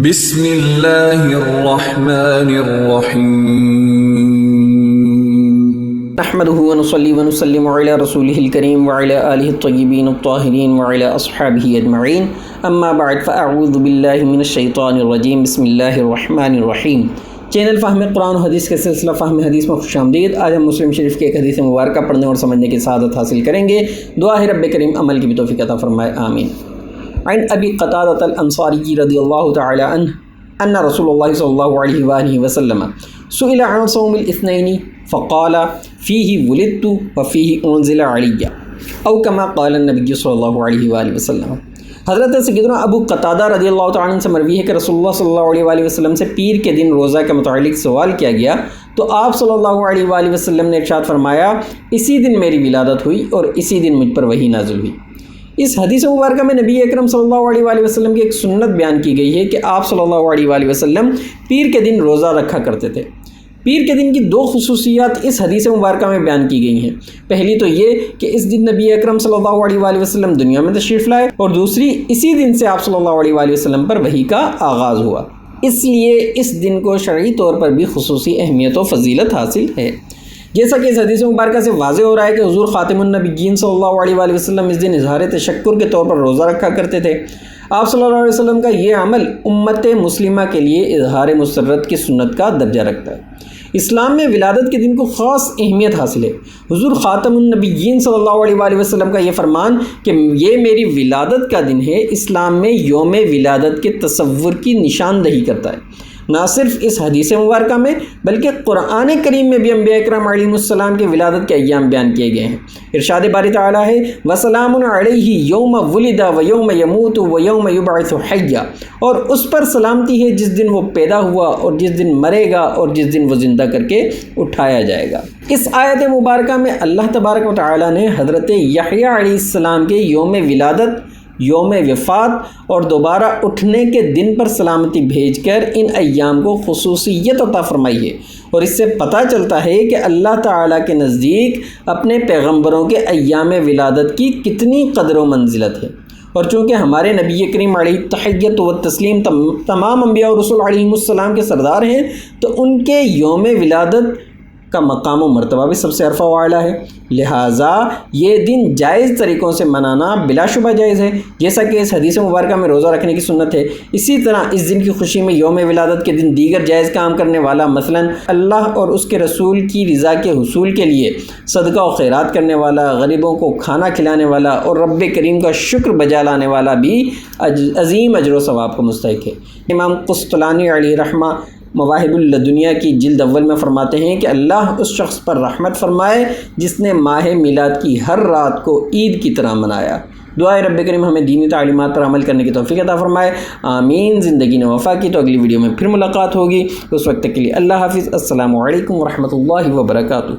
بسم اللہ الرحمن الرحیم نحمده ونصلي ونسلم على رسوله الكريم وعلى آله الطيبين الطاهرين وعلى أصحابه أجمعين أما بعد فأعوذ بالله من الشيطان الرجيم بسم الله الرحمن الرحیم۔ چینل فہم قرآن و حدیث کے سلسلہ فہم حدیث میں خوش آمدید۔ آج ہم مسلم شریف کی ایک حدیث مبارکہ پڑھنے اور سمجھنے کی سعادت حاصل کریں گے۔ دعا ہے رب کریم عمل کی بھی توفیق عطا فرمائے، آمین۔ عن ابی قتادۃ الانصاری رضی اللہ تعالی عنہ ان رسول اللہ صلی اللہ علیہ وآلہ وسلم سئل عن صوم الاثنین فقال فیہ ولدت وفیہ انزل علی او کما قال النبی صلی اللہ علیہ وآلہ وسلم۔ حضرت سیدنا ابو قتادہ رضی اللہ تعالیٰ عنہ سے مروی ہے کہ رسول اللہ صلی اللہ علیہ وآلہ وسلم سے پیر کے دن روزہ کے متعلق سوال کیا گیا تو آپ صلی اللہ علیہ وآلہ وسلم نے ارشاد فرمایا، اسی دن میری ولادت ہوئی اور اسی دن مجھ پر وحی نازل ہوئی۔ اس حدیث مبارکہ میں نبی اکرم صلی اللہ علیہ وآلہ وسلم کی ایک سنت بیان کی گئی ہے کہ آپ صلی اللہ علیہ وآلہ وسلم پیر کے دن روزہ رکھا کرتے تھے۔ پیر کے دن کی دو خصوصیات اس حدیث مبارکہ میں بیان کی گئی ہیں۔ پہلی تو یہ کہ اس دن نبی اکرم صلی اللہ علیہ وآلہ وسلم دنیا میں تشریف لائے، اور دوسری اسی دن سے آپ صلی اللہ علیہ وآلہ وسلم پر وحی کا آغاز ہوا، اس لیے اس دن کو شرعی طور پر بھی خصوصی اہمیت و فضیلت حاصل ہے۔ جیسا کہ اس حدیث مبارکہ سے واضح ہو رہا ہے کہ حضور خاتم النبیین صلی اللہ علیہ وآلہ وسلم اس دن اظہار تشکر کے طور پر روزہ رکھا کرتے تھے۔ آپ صلی اللہ علیہ وسلم کا یہ عمل امت مسلمہ کے لیے اظہار مسرت کی سنت کا درجہ رکھتا ہے۔ اسلام میں ولادت کے دن کو خاص اہمیت حاصل ہے۔ حضور خاتم النبیین صلی اللہ علیہ وآلہ وسلم کا یہ فرمان کہ یہ میری ولادت کا دن ہے، اسلام میں یوم ولادت کے تصور کی نشاندہی کرتا ہے۔ نہ صرف اس حدیث مبارکہ میں بلکہ قرآن کریم میں بھی انبیاء اکرام علیہ السلام کے ولادت کے ایام بیان کیے گئے ہیں۔ ارشاد باری تعالیٰ ہے وَسَلَامٌ عَلَيْهِ يَوْمَ وُلِدَ وَيَوْمَ يَمُوتُ وَيَوْمَ يُبْعَثُ حَيًّا، اور اس پر سلامتی ہے جس دن وہ پیدا ہوا اور جس دن مرے گا اور جس دن وہ زندہ کر کے اٹھایا جائے گا۔ اس آیت مبارکہ میں اللہ تبارک و تعالیٰ نے حضرت یحییٰ علیہ السلام کے یوم ولادت، یوم وفات اور دوبارہ اٹھنے کے دن پر سلامتی بھیج کر ان ایام کو خصوصیت عطا فرمائی ہے، اور اس سے پتہ چلتا ہے کہ اللہ تعالیٰ کے نزدیک اپنے پیغمبروں کے ایام ولادت کی کتنی قدر و منزلت ہے۔ اور چونکہ ہمارے نبی کریم علیہ التحیۃ و تسلیم تمام انبیاء اور رسول علیہ السلام کے سردار ہیں، تو ان کے یوم ولادت کا مقام و مرتبہ بھی سب سے عرفہ و اعلیٰ ہے، لہٰذا یہ دن جائز طریقوں سے منانا بلا شبہ جائز ہے، جیسا کہ اس حدیث مبارکہ میں روزہ رکھنے کی سنت ہے۔ اسی طرح اس دن کی خوشی میں یوم ولادت کے دن دیگر جائز کام کرنے والا، مثلا اللہ اور اس کے رسول کی رضا کے حصول کے لیے صدقہ و خیرات کرنے والا، غریبوں کو کھانا کھلانے والا اور رب کریم کا شکر بجا لانے والا بھی عظیم اجر و ثواب کا مستحق ہے۔ امام قسطلانی علیہ رحمہ مواہب اللدنیہ کی جلد اول میں فرماتے ہیں کہ اللہ اس شخص پر رحمت فرمائے جس نے ماہ میلاد کی ہر رات کو عید کی طرح منایا۔ دعائے رب کریم ہمیں دینی تعلیمات پر عمل کرنے کی توفیق عطا فرمائے، آمین۔ زندگی نے وفا کی تو اگلی ویڈیو میں پھر ملاقات ہوگی، اس وقت تک کے لیے اللہ حافظ۔ السلام علیکم ورحمۃ اللہ وبرکاتہ۔